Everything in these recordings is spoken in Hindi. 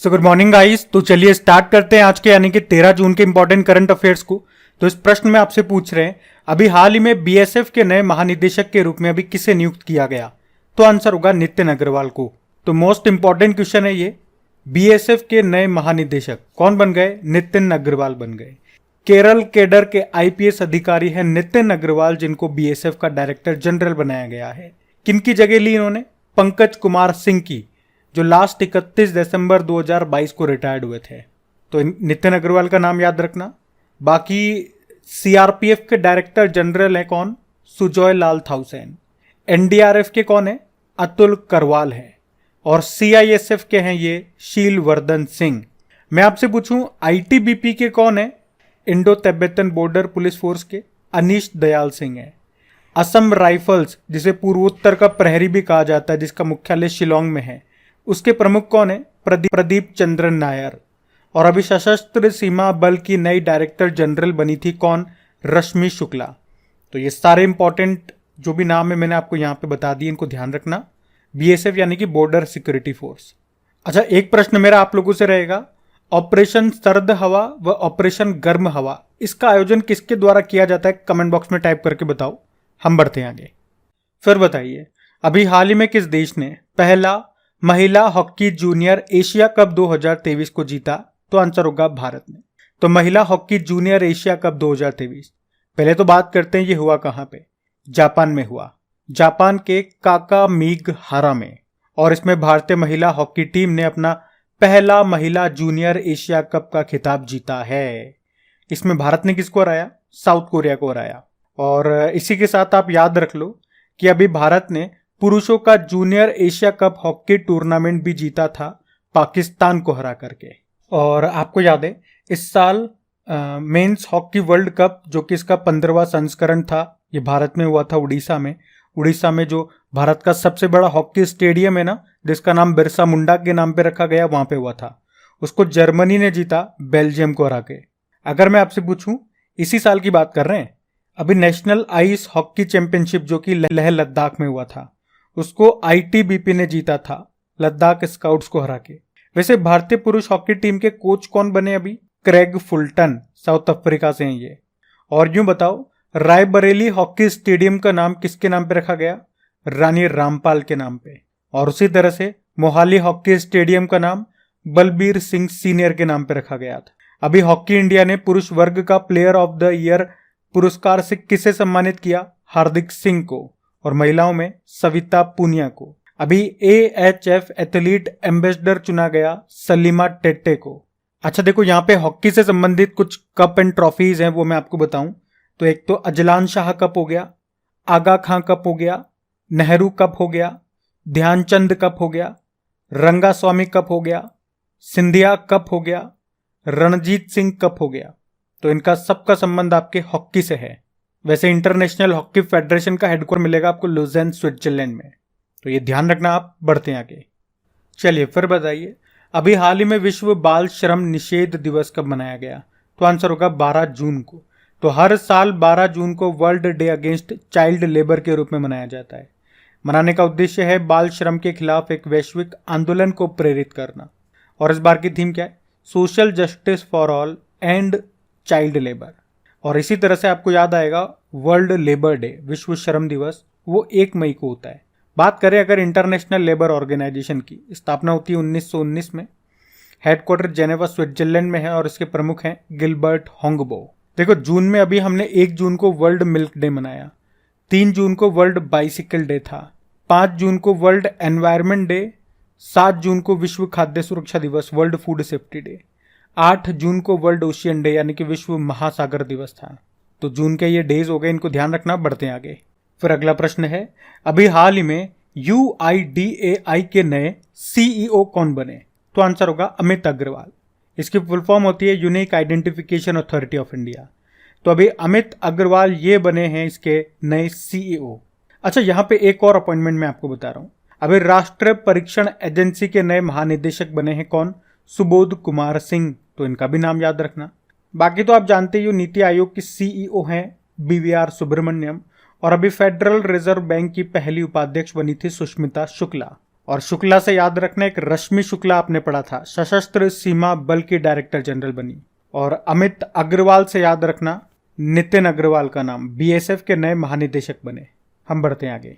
So good morning guys. तो चलिए स्टार्ट करते हैं आज के यानी कि 13 जून के इंपॉर्टेंट करंट अफेयर्स को। तो इस प्रश्न में आपसे पूछ रहे हैं अभी हाल ही में बीएसएफ के नए महानिदेशक के रूप में अभी किसे नियुक्त किया गया? तो आंसर होगा नितिन अग्रवाल को। तो मोस्ट इंपॉर्टेंट क्वेश्चन है ये, बीएसएफ के नए महानिदेशक कौन बन गए? नितिन अग्रवाल बन गए। केरल केडर के आईपीएस अधिकारी हैं नितिन अग्रवाल, जिनको बीएसएफ का डायरेक्टर जनरल बनाया गया है। किनकी जगह ली इन्होंने? पंकज कुमार सिंह की, जो लास्ट 31 दिसंबर 2022 को रिटायर्ड हुए थे। तो नितिन अग्रवाल का नाम याद रखना। बाकी सीआरपीएफ के डायरेक्टर जनरल हैं कौन? सुजॉय लाल थाउसेन। एनडीआरएफ के कौन है? अतुल करवाल है। और सीआईएसएफ के हैं ये शील वर्धन सिंह। मैं आपसे पूछूं आईटीबीपी के कौन है? Indo Tibetan border police force के अनीश दयाल सिंह है। असम राइफल्स, जिसे पूर्वोत्तर का प्रहरी भी कहा जाता है, जिसका मुख्यालय शिलोंग में है, उसके प्रमुख कौन है? प्रदीप चंद्रन नायर। और अभी सशस्त्र सीमा बल की नई डायरेक्टर जनरल बनी थी कौन? रश्मि शुक्ला। तो ये सारे इंपॉर्टेंट जो भी नाम है मैंने आपको यहाँ पे बता दिए, इनको ध्यान रखना। बीएसएफ यानी कि बॉर्डर सिक्योरिटी फोर्स। अच्छा, एक प्रश्न मेरा आप लोगों से रहेगा, ऑपरेशन सर्द हवा व ऑपरेशन गर्म हवा, इसका आयोजन किसके द्वारा किया जाता है? कमेंट बॉक्स में टाइप करके बताओ। हम बढ़ते हैं आगे। फिर बताइए, अभी हाल ही में किस देश ने पहला महिला हॉकी जूनियर एशिया कप 2023 को जीता? तो आंसर होगा भारत ने। तो महिला हॉकी जूनियर एशिया कप 2023, पहले तो बात करते हैं ये हुआ कहां पे? जापान में हुआ, जापान के काकामीगहारा में। और इसमें भारतीय महिला हॉकी टीम ने अपना पहला महिला जूनियर एशिया कप का खिताब जीता है। इसमें भारत ने किसको हराया? साउथ कोरिया को हराया। और इसी के साथ आप याद रख लो कि अभी भारत ने पुरुषों का junior Asia cup hockey tournament भी जीता था, पाकिस्तान को हरा करके। और आपको याद है इस साल मेंस हॉकी वर्ल्ड कप, जो कि इसका 15वां संस्करण था, ये भारत में हुआ था, उड़ीसा में। उड़ीसा में जो भारत का सबसे बड़ा हॉकी स्टेडियम है ना, जिसका नाम बिरसा मुंडा के नाम पे रखा गया, वहां पे हुआ था। उसको जर्मनी ने जीता बेल्जियम को हरा के। अगर मैं आपसे पूछूं, इसी साल की बात कर रहे हैं, अभी नेशनल आइस हॉकी चैंपियनशिप जो कि लेह लद्दाख में हुआ था, उसको आईटीबीपी ने जीता था लद्दाख स्काउट्स को हरा के। वैसे भारतीय पुरुष हॉकी टीम के कोच कौन बने अभी? क्रेग फुलटन, साउथ अफ्रीका से हैं ये। और यूं बताओ, रायबरेली हॉकी स्टेडियम का नाम किसके नाम पे रखा गया? रानी रामपाल के नाम पे। और उसी तरह से मोहाली हॉकी स्टेडियम का नाम बलबीर सिंह सीनियर के नाम पे रखा गया था। अभी हॉकी इंडिया ने पुरुष वर्ग का प्लेयर ऑफ द ईयर पुरस्कार से किसे सम्मानित किया? हार्दिक सिंह को। और महिलाओं में सविता पुनिया को। अभी एएचएफ एथलीट एम्बेसडर चुना गया सलीमा टेट्टे को। अच्छा देखो, यहाँ पे हॉकी से संबंधित कुछ कप एंड ट्रॉफीज हैं, वो मैं आपको बताऊं। तो एक तो अजलान शाह कप हो गया, आगा खां कप हो गया, नेहरू कप हो गया, ध्यानचंद कप हो गया, रंगास्वामी कप हो गया, सिंधिया कप हो गया, रणजीत सिंह कप हो गया। तो इनका सबका संबंध आपके हॉकी से है। वैसे इंटरनेशनल हॉकी फेडरेशन का हेडक्वार्टर मिलेगा आपको लुज़ेन, स्विट्जरलैंड में। तो ये ध्यान रखना। आप बढ़ते हैं आगे। चलिए फिर बताइए, अभी हाल ही में विश्व बाल श्रम निषेध दिवस कब मनाया गया? तो आंसर होगा 12 जून को। तो हर साल 12 जून को world day against child labour के रूप में मनाया जाता है। मनाने का उद्देश्य है बाल श्रम के खिलाफ एक वैश्विक आंदोलन को प्रेरित करना। और इस बार की थीम क्या है? Social justice for all and child labour. और इसी तरह से आपको याद आएगा वर्ल्ड लेबर डे, विश्व श्रम दिवस, वो 1 मई को होता है। बात करें अगर इंटरनेशनल लेबर ऑर्गेनाइजेशन की, स्थापना होती है 1919 में। हेडक्वार्टर जेनेवा, स्विट्जरलैंड में है और इसके प्रमुख हैं गिलबर्ट होंगबो। देखो, जून में अभी हमने 1 जून को वर्ल्ड मिल्क डे मनाया, 3 जून को वर्ल्ड बाइसिकल डे था, 5 जून को वर्ल्ड एनवायरमेंट डे, 7 जून को विश्व खाद्य सुरक्षा दिवस, वर्ल्ड फूड सेफ्टी डे, 8 जून को वर्ल्ड ओशियन डे यानी कि विश्व महासागर दिवस था। तो जून के ये डेज हो गए, इनको ध्यान रखना। बढ़ते हैं आगे। फिर अगला प्रश्न है, अभी हाल ही में UIDAI के नए CEO कौन बने? तो आंसर होगा अमित अग्रवाल। इसकी फुल फॉर्म होती है unique identification authority of India. तो अभी अमित अग्रवाल ये बने हैं इसके नए CEO। अच्छा, यहाँ पे एक और अपॉइंटमेंट मैं आपको बता रहा हूँ। अभी राष्ट्रीय परीक्षण एजेंसी के नए महानिदेशक बने हैं कौन? सुबोध कुमार सिंह। तो इनका भी नाम याद रखना। बाकी तो आप जानते ही हो, नीति आयोग की CEO हैं BVR सुब्रमण्यम। और अभी फेडरल रिजर्व बैंक की पहली उपाध्यक्ष बनी थी सुष्मिता शुक्ला। और शुक्ला से याद रखना, एक रश्मि शुक्ला आपने पढ़ा था, सशस्त्र सीमा बल की डायरेक्टर जनरल बनी। और अमित अग्रवाल से याद रखना, नितिन अग्रवाल का नाम, बीएसएफ के नए महानिदेशक बने। हम बढ़ते हैं आगे।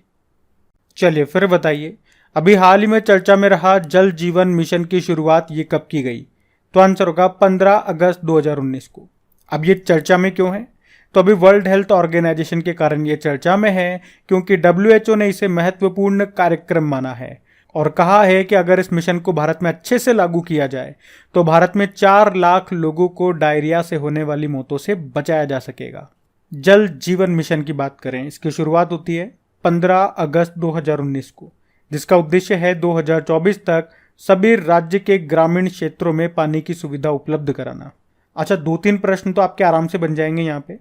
चलिए फिर बताइए, अभी हाल ही में चर्चा में रहा जल जीवन मिशन की शुरुआत ये कब की गई? तो आंसर होगा 15 अगस्त 2019 को। अब ये चर्चा में क्यों है? तो अभी वर्ल्ड हेल्थ ऑर्गेनाइजेशन के कारण ये चर्चा में है, क्योंकि डब्ल्यूएचओ ने इसे महत्वपूर्ण कार्यक्रम माना है और कहा है कि अगर इस मिशन को भारत में अच्छे से लागू किया जाए तो भारत में 4 लाख लोगों को डायरिया से होने वाली मौतों से बचाया जा सकेगा। जल जीवन मिशन की बात करें, इसकी शुरुआत होती है 15 अगस्त 2019 को, जिसका उद्देश्य है 2024 तक सभी राज्य के ग्रामीण क्षेत्रों में पानी की सुविधा उपलब्ध कराना। अच्छा, 2-3 प्रश्न तो आपके आराम से बन जाएंगे यहाँ पे,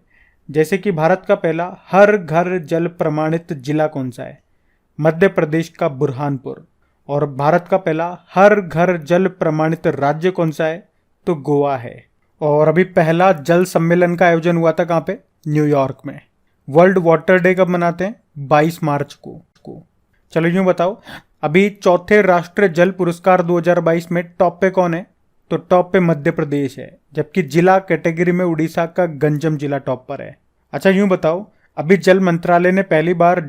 जैसे कि भारत का पहला हर घर जल प्रमाणित जिला कौन सा है? मध्य प्रदेश का बुरहानपुर। और भारत का पहला हर घर जल प्रमाणित राज्य कौन सा है? तो गोवा है। और अभी पहला जल सम्मेलन का आयोजन हुआ था कहाँ पे? न्यूयॉर्क में। वर्ल्ड वाटर डे कब मनाते हैं? 22 मार्च को। चलो यूं बताओ, अभी चौथे राष्ट्रीय जल पुरस्कार 2022 में टॉप पे कौन है? तो टॉप पे मध्य प्रदेश है, जबकि जिला कैटेगरी में उड़ीसा का गंजम जिला टॉप पर है। अच्छा यूं बताओ, अभी जल मंत्रालय ने पहली बार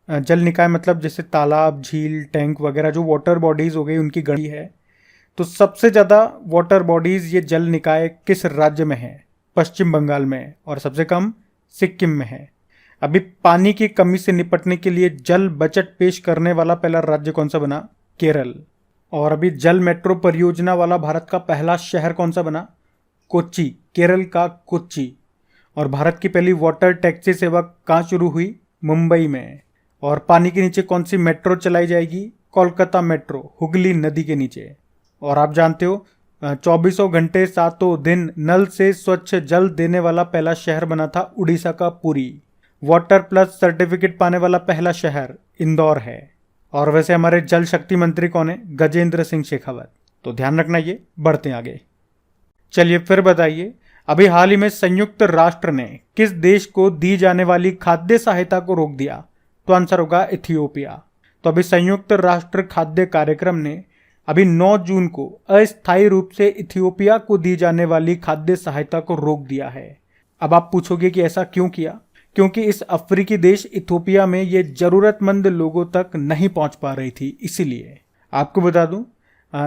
जल निकाय मतलब जैसे तालाब, झील, टैंक वगैरह जो वाटर बॉडीज हो गई उनकी गणना है। तो सबसे ज्यादा वाटर बॉडीज ये जल निकाय किस राज्य में है? पश्चिम बंगाल में। और सबसे कम सिक्किम में है। अभी पानी की कमी से निपटने के लिए जल बजट पेश करने वाला पहला राज्य कौन सा बना? केरल। और अभी जल मेट्रो परियोजना वाला भारत का पहला शहर कौन सा बना? कोच्चि, केरल का कोच्चि। और भारत की पहली वाटर टैक्सी सेवा कहाँ शुरू हुई? मुंबई में। और पानी के नीचे कौन सी मेट्रो चलाई जाएगी? कोलकाता मेट्रो, हुगली नदी के नीचे। और आप जानते हो 24 घंटे 7 दिन नल से स्वच्छ जल देने वाला पहला शहर बना था उड़ीसा का पुरी। वाटर प्लस सर्टिफिकेट पाने वाला पहला शहर इंदौर है। और वैसे हमारे जल शक्ति मंत्री कौन है? गजेंद्र सिंह शेखावत। तो ध्यान रखना ये। बढ़ते हैं आगे। चलिए फिर बताइए, अभी हाल ही में संयुक्त राष्ट्र ने किस देश को दी जाने वाली खाद्य सहायता को रोक दिया? तो आंसर होगा इथियोपिया। तो अभी संयुक्त राष्ट्र खाद्य कार्यक्रम ने अभी 9 जून को अस्थायी रूप से इथियोपिया को दी जाने वाली खाद्य सहायता को रोक दिया है। अब आप पूछोगे कि ऐसा क्यों किया? क्योंकि इस अफ्रीकी देश इथियोपिया में ये जरूरतमंद लोगों तक नहीं पहुंच पा रही थी। इसीलिए आपको बता दूं,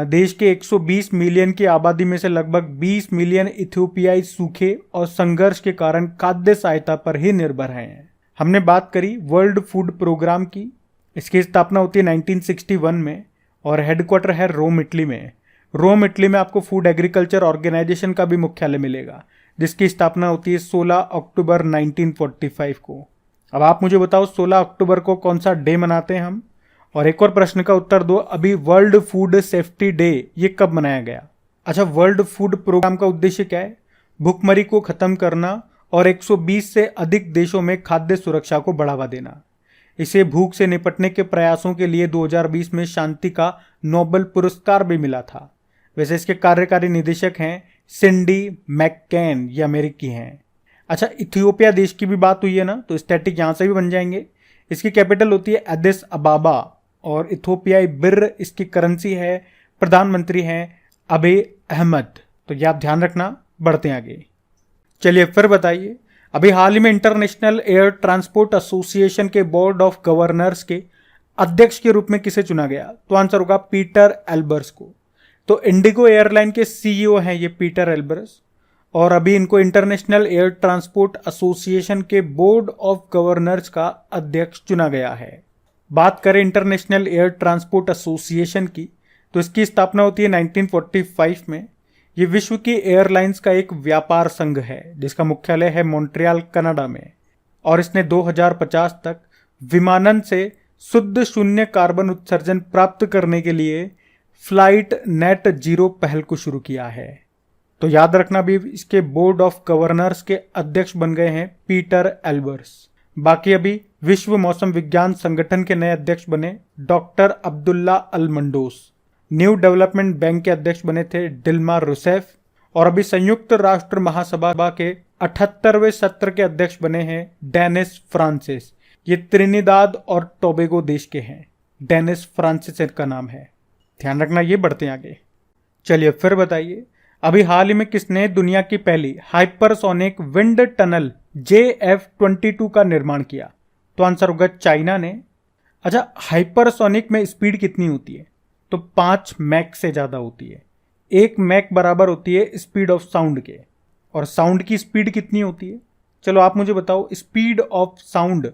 देश के 120 मिलियन की आबादी में से लगभग 20 मिलियन इथियोपियाई सूखे और संघर्ष के कारण खाद्य सहायता पर ही निर्भर हैं। हमने बात करी वर्ल्ड फूड प्रोग्राम की। इसकी स्थापना होती है 1961 में और हेडक्वार्टर है रोम, इटली में। रोम, इटली में आपको फूड एग्रीकल्चर ऑर्गेनाइजेशन का भी मुख्यालय मिलेगा, जिसकी स्थापना होती है 16 अक्टूबर 1945 को। अब आप मुझे बताओ 16 अक्टूबर को कौन सा डे मनाते हैं हम? और एक और प्रश्न का उत्तर दो, अभी वर्ल्ड फूड सेफ्टी डे ये कब मनाया गया? अच्छा, वर्ल्ड फूड प्रोग्राम का उद्देश्य क्या है? भूखमरी को खत्म करना और 120 से अधिक देशों में खाद्य सुरक्षा को बढ़ावा देना। इसे भूख से निपटने के प्रयासों के लिए 2020 में शांति का नोबेल पुरस्कार भी मिला था। वैसे इसके कार्यकारी निदेशक हैं सिंडी मैककेन, ये अमेरिकी हैं। अच्छा, इथियोपिया देश की भी बात हुई है ना, तो स्टैटिक यहाँ से भी बन जाएंगे। इसकी कैपिटल होती है एडिस अबाबा और इथियोपियाई बिर इसकी करेंसी है। प्रधानमंत्री हैं अबे अहमद। तो ये आप ध्यान रखना। बढ़ते हैं आगे। चलिए फिर बताइए, अभी हाल ही में इंटरनेशनल एयर ट्रांसपोर्ट एसोसिएशन के बोर्ड ऑफ गवर्नर्स के अध्यक्ष के रूप में किसे चुना गया? तो आंसर होगा पीटर एल्बर्स को। तो इंडिगो एयरलाइन के सीईओ हैं ये पीटर एल्बर्स, और अभी इनको इंटरनेशनल एयर ट्रांसपोर्ट एसोसिएशन के बोर्ड ऑफ गवर्नर्स का अध्यक्ष चुना गया है। बात करें इंटरनेशनल एयर ट्रांसपोर्ट एसोसिएशन की, तो इसकी स्थापना होती है 1945 में। ये विश्व की एयरलाइंस का एक व्यापार संघ है जिसका मुख्यालय है मॉन्ट्रियल, कनाडा में। और इसने 2050 तक विमानन से शुद्ध शून्य कार्बन उत्सर्जन प्राप्त करने के लिए फ्लाइट नेट जीरो पहल को शुरू किया है। तो याद रखना, भी इसके बोर्ड ऑफ गवर्नर्स के अध्यक्ष बन गए हैं पीटर एल्बर्स। बाकी अभी विश्व मौसम विज्ञान संगठन के नए अध्यक्ष बने डॉक्टर अब्दुल्ला अल मंडोस। न्यू डेवलपमेंट बैंक के अध्यक्ष बने थे डिल्मा रूसेफ। और अभी संयुक्त राष्ट्र महासभा के 78वें सत्र के अध्यक्ष बने हैं डेनिस फ्रांसिस। ये त्रिनिदाद और टोबैगो देश के हैं। डेनिस फ्रांसिस का नाम है। ध्यान रखना, ये बढ़ते हैं आगे। चलिए फिर बताइए, अभी हाल ही में किसने दुनिया की पहली हाइपरसोनिक विंड टनल JF-22 का निर्माण किया? तो आंसर होगा चाइना ने। अच्छा, हाइपरसोनिक में स्पीड कितनी होती है? तो 5 मैक से ज्यादा होती है। 1 मैक बराबर होती है स्पीड ऑफ साउंड के। और साउंड की स्पीड कितनी होती है? चलो आप मुझे बताओ, स्पीड ऑफ साउंड,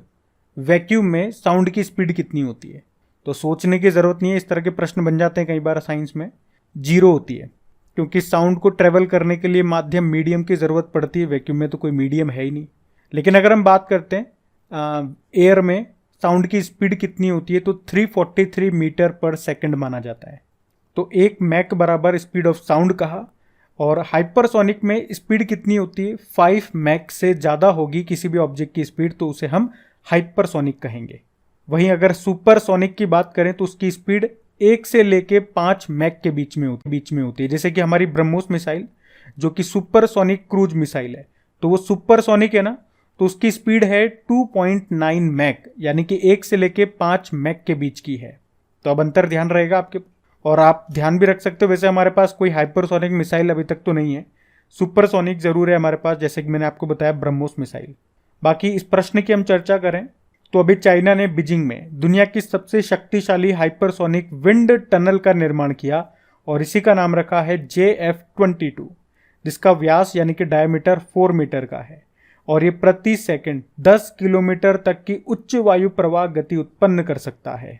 वैक्यूम में साउंड की स्पीड कितनी होती है? तो सोचने की जरूरत नहीं है, इस तरह के प्रश्न बन जाते हैं कई बार साइंस में। 0 होती है, क्योंकि साउंड को ट्रेवल करने के लिए माध्यम मीडियम की ज़रूरत पड़ती है। वैक्यूम में तो कोई मीडियम है ही नहीं। लेकिन अगर हम बात करते हैं एयर में साउंड की स्पीड कितनी होती है, तो 343 मीटर पर सेकंड माना जाता है। तो 1 मैक बराबर स्पीड ऑफ साउंड कहा। और हाइपरसोनिक में स्पीड कितनी होती है? 5 मैक से ज़्यादा होगी किसी भी ऑब्जेक्ट की स्पीड, तो उसे हम हाइपरसोनिक कहेंगे। वहीं अगर सुपरसोनिक की बात करें तो उसकी स्पीड 1 से लेके 5 मैक के बीच में होती है। जैसे कि हमारी ब्रह्मोस मिसाइल जो कि सुपरसोनिक क्रूज मिसाइल है, तो वो सुपरसोनिक है ना, तो उसकी स्पीड है 2.9 मैक, यानी कि 1 से लेके 5 मैक के बीच की है। तो अब अंतर ध्यान रहेगा आपके। और आप ध्यान भी रख सकते हो, वैसे हमारे पास कोई हाइपरसोनिक मिसाइल अभी तक तो नहीं है, सुपरसोनिक जरूर है हमारे पास, जैसे कि मैंने आपको बताया ब्रह्मोस मिसाइल। बाकी इस प्रश्न की हम चर्चा करें तो अभी चाइना ने बीजिंग में दुनिया की सबसे शक्तिशाली हाइपरसोनिक विंड टनल का निर्माण किया और इसी का नाम रखा है JF-22, जिसका व्यास यानी कि डायमीटर 4 मीटर का है और ये प्रति सेकंड 10 किलोमीटर तक की उच्च वायु प्रवाह गति उत्पन्न कर सकता है।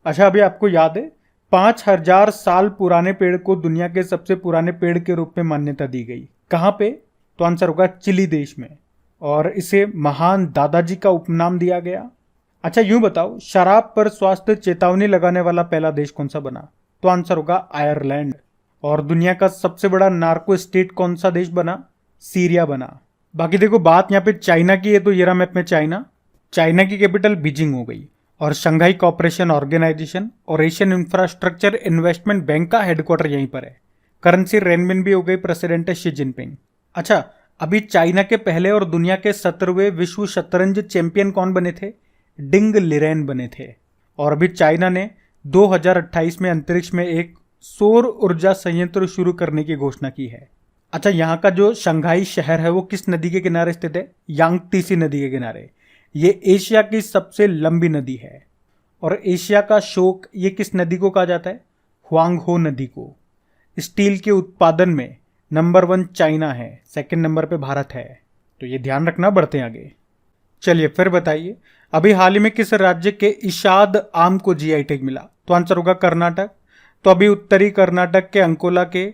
अच्छा, अभी आपको याद है 5000 साल पुराने पेड़ को दुनिया के सबसे पुराने पेड़ के रूप में मान्यता दी गई। कहाँ पे? तो आंसर होगा चिली देश में, और इसे महान दादाजी का उपनाम दिया गया। अच्छा, यूं बताओ, शराब पर स्वास्थ्य चेतावनी लगाने वाला पहला देश कौन सा बना? तो आंसर होगा आयरलैंड। और दुनिया का सबसे बड़ा नार्को स्टेट कौन सा देश बना? सीरिया बना। बाकी देखो, बात यहाँ पे चाइना की है, तो ये रहा मैप में चाइना की कैपिटल बीजिंग हो गई। और शंघाई कोऑपरेशन ऑर्गेनाइजेशन और एशियन इंफ्रास्ट्रक्चर इन्वेस्टमेंट बैंक का हेडक्वार्टर यहीं पर है। करेंसी रेनमिन भी हो गई, प्रेसिडेंट है शी जिनपिंग। अच्छा, अभी चाइना के पहले और दुनिया के 17वें विश्व शतरंज चैंपियन कौन बने थे? डिंग लिरेन बने थे। और अभी चाइना ने 2028 में अंतरिक्ष में एक सौर ऊर्जा संयंत्र शुरू करने की घोषणा की है। अच्छा, यहाँ का जो शंघाई शहर है वो किस नदी के किनारे स्थित है? यांगतीसी नदी के किनारे। ये एशिया की सबसे लंबी नदी है। और एशिया का शोक ये किस नदी को कहा जाता है? हुआंगहो नदी को। स्टील के उत्पादन में नंबर 1 चाइना है, सेकंड नंबर पे भारत है। तो ये ध्यान रखना, बढ़ते हैं आगे। चलिए फिर बताइए, अभी हाल ही में किस राज्य के इशाद आम को जीआई टैग मिला? तो आंसर होगा कर्नाटक। तो अभी उत्तरी कर्नाटक के अंकोला के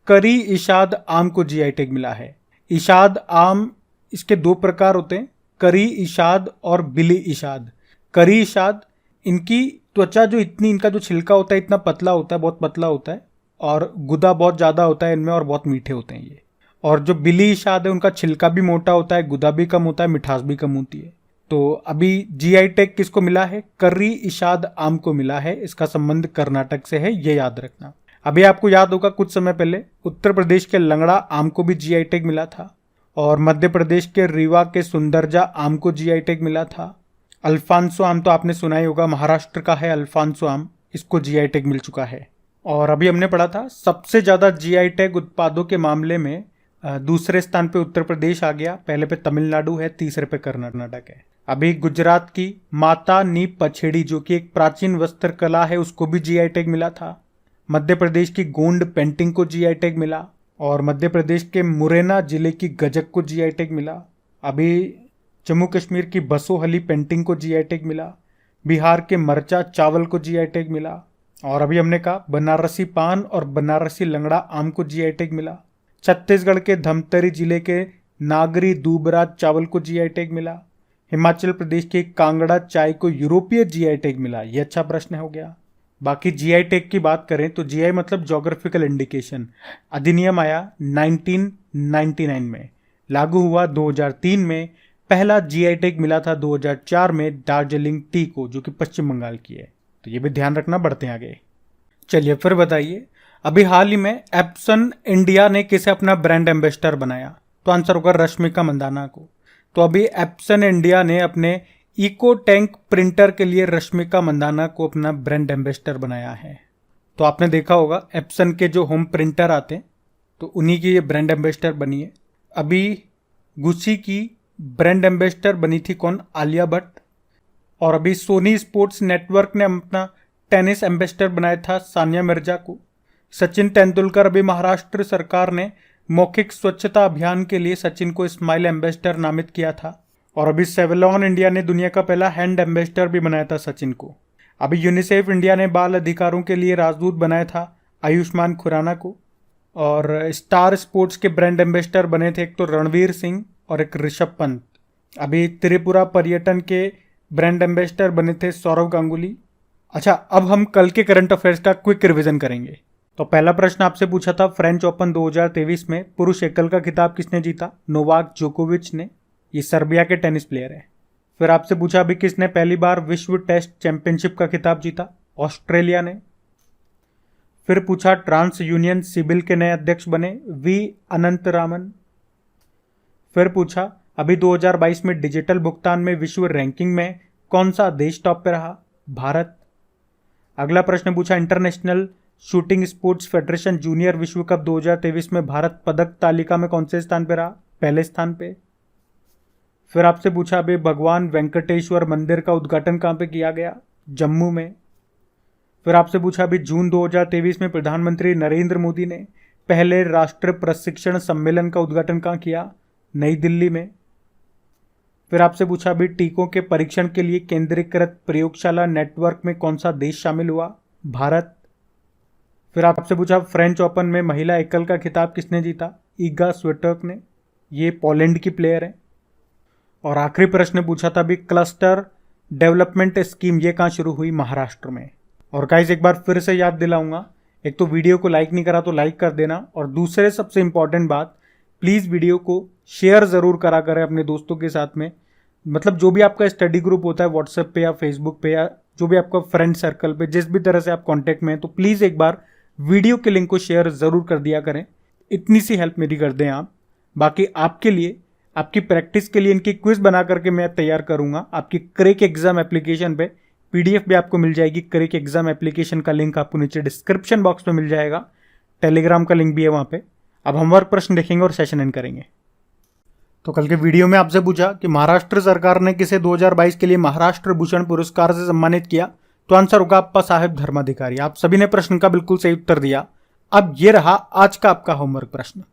करी इशाद आम को जीआई टैग मिला है। इशाद आम, इसके 2 प्रकार होते हैं, करी इशाद और बिली इशाद। करी इशाद, इनकी त्वचा जो इनका जो छिलका होता है इतना पतला होता है, बहुत पतला होता है, और गुदा बहुत ज़्यादा होता है इनमें और बहुत मीठे होते हैं ये। और जो बिली इशाद है उनका छिलका भी मोटा होता है, गुदा भी कम होता है, मिठास भी कम होती है। तो अभी जीआई टैग किसको मिला है? कर्री इशाद आम को मिला है। इसका संबंध कर्नाटक से है, ये याद रखना। अभी आपको याद होगा कुछ समय पहले उत्तर प्रदेश के लंगड़ा आम को भी जीआई टैग मिला था, और मध्य प्रदेश के रीवा के सुंदरजा आम को जीआई टैग मिला था। अल्फांसो आम तो आपने सुना ही होगा, महाराष्ट्र का है अल्फांसो आम, इसको जीआई टैग मिल चुका है। और अभी हमने पढ़ा था सबसे ज्यादा जीआई टैग उत्पादों के मामले में दूसरे स्थान पे उत्तर प्रदेश आ गया, पहले पे तमिलनाडु है, तीसरे पे कर्नाटक है। अभी गुजरात की माता नी पछेड़ी जो कि एक प्राचीन वस्त्र कला है उसको भी जीआई टैग मिला था। मध्य प्रदेश की गोंड पेंटिंग को जीआई टैग मिला, और मध्य प्रदेश के मुरैना जिले की गजक को जीआई टैग मिला। अभी जम्मू कश्मीर की बसोहली पेंटिंग को जीआई टैग मिला। बिहार के मरचा चावल को जीआई टैग मिला। और अभी हमने कहा बनारसी पान और बनारसी लंगड़ा आम को जीआई टैग मिला। छत्तीसगढ़ के धमतरी जिले के नागरी दूबराज चावल को जीआई टैग मिला। हिमाचल प्रदेश के कांगड़ा चाय को यूरोपीय जीआई टैग मिला। ये अच्छा प्रश्न हो गया। बाकी जीआई टैग की बात करें तो जीआई मतलब ज्योग्राफिकल इंडिकेशन अधिनियम आया 1999 में, लागू हुआ 2003 में, पहला जीआई टैग मिला था 2004 में दार्जिलिंग टी को जो कि पश्चिम बंगाल की है। तो ये भी ध्यान रखना, बढ़ते हैं आगे। चलिए फिर बताइए, अभी हाल ही में एप्सन इंडिया ने किसे अपना ब्रांड एम्बेसडर बनाया? तो आंसर होगा रश्मिका मंदाना को। तो अभी एप्सन इंडिया ने अपने इको टैंक प्रिंटर के लिए रश्मिका मंदाना को अपना ब्रांड एम्बेसडर बनाया है। तो आपने देखा होगा एप्सन के जो होम प्रिंटर आते हैं तो उन्हीं की ये ब्रांड एम्बेसडर बनी है। अभी गुची की ब्रांड एम्बेसडर बनी थी कौन? आलिया भट्ट। और अभी सोनी स्पोर्ट्स नेटवर्क ने अपना टेनिस एम्बेसडर बनाया था सानिया मिर्जा को। सचिन तेंदुलकर, अभी महाराष्ट्र सरकार ने मौखिक स्वच्छता अभियान के लिए सचिन को स्माइल एम्बेसडर नामित किया था। और अभी सेवलॉन इंडिया ने दुनिया का पहला हैंड एम्बेसडर भी बनाया था सचिन को। अभी यूनिसेफ इंडिया ने बाल अधिकारों के लिए राजदूत बनाया था आयुष्मान खुराना को। और स्टार स्पोर्ट्स के ब्रांड एम्बेसडर बने थे एक तो रणवीर सिंह और एक ऋषभ पंत। अभी त्रिपुरा पर्यटन के ब्रांड एम्बेसडर बने थे सौरव गांगुली। अच्छा, अब हम कल के करंट अफेयर्स का क्विक रिवीजन करेंगे। तो पहला प्रश्न आपसे पूछा था फ्रेंच ओपन 2023 में पुरुष एकल का खिताब किसने जीता? नोवाक जोकोविच ने। ये सर्बिया के टेनिस प्लेयर है। फिर आपसे पूछा अभी किसने पहली बार विश्व टेस्ट चैंपियनशिप का खिताब जीता? ऑस्ट्रेलिया ने। फिर पूछा ट्रांस यूनियन सिबिल के नए अध्यक्ष बने वी अनंतरामन। फिर पूछा अभी 2022 में डिजिटल भुगतान में विश्व रैंकिंग में कौन सा देश टॉप पे रहा? भारत। अगला प्रश्न पूछा international shooting sports federation junior विश्व कप 2023 में भारत पदक तालिका में कौन से स्थान पे रहा? पहले स्थान पे। फिर आपसे पूछा अभी भगवान वेंकटेश्वर मंदिर का उद्घाटन कहाँ पे किया गया? जम्मू में। फिर आपसे पूछा अभी जून 2023 में प्रधानमंत्री नरेंद्र मोदी ने पहले राष्ट्रीय प्रशिक्षण सम्मेलन का उद्घाटन कहाँ किया? नई दिल्ली में। फिर आपसे पूछा अभी टीकों के परीक्षण के लिए केंद्रीकृत प्रयोगशाला नेटवर्क में कौन सा देश शामिल हुआ? भारत। फिर आपसे पूछा फ्रेंच ओपन में महिला एकल का खिताब किसने जीता? ईगा स्विएटेक ने। ये पोलैंड की प्लेयर है। और आखिरी प्रश्न पूछा था अभी क्लस्टर डेवलपमेंट स्कीम ये कहाँ शुरू हुई? महाराष्ट्र में। और गाइस एक बार फिर से याद दिलाऊंगा, एक तो वीडियो को लाइक नहीं करा तो लाइक कर देना, और दूसरे सबसे इंपॉर्टेंट बात, प्लीज़ वीडियो को शेयर ज़रूर करा करें अपने दोस्तों के साथ में। मतलब जो भी आपका स्टडी ग्रुप होता है व्हाट्सएप पे या फेसबुक पे या जो भी आपका फ्रेंड सर्कल पे जिस भी तरह से आप कॉन्टैक्ट में हैं, तो प्लीज़ एक बार वीडियो के लिंक को शेयर ज़रूर कर दिया करें। इतनी सी हेल्प मेरी कर दें आप। बाकी आपके लिए आपकी प्रैक्टिस के लिए इनकी क्विज बना करके मैं तैयार करूंगा आपकी क्रैक एग्जाम एप्लीकेशन पे। पीडीएफ भी आपको मिल जाएगी क्रैक एग्जाम एप्लीकेशन का, लिंक आपको नीचे डिस्क्रिप्शन बॉक्स में मिल जाएगा। टेलीग्राम का लिंक भी है वहाँ पे। अब होमवर्क प्रश्न देखेंगे और सेशन एंड करेंगे। तो कल के वीडियो में आपसे पूछा कि महाराष्ट्र सरकार ने किसे 2022 के लिए महाराष्ट्र भूषण पुरस्कार से सम्मानित किया? तो आंसर होगा अप्पा साहेब धर्माधिकारी। आप सभी ने प्रश्न का बिल्कुल सही उत्तर दिया। अब ये रहा आज का आपका होमवर्क प्रश्न।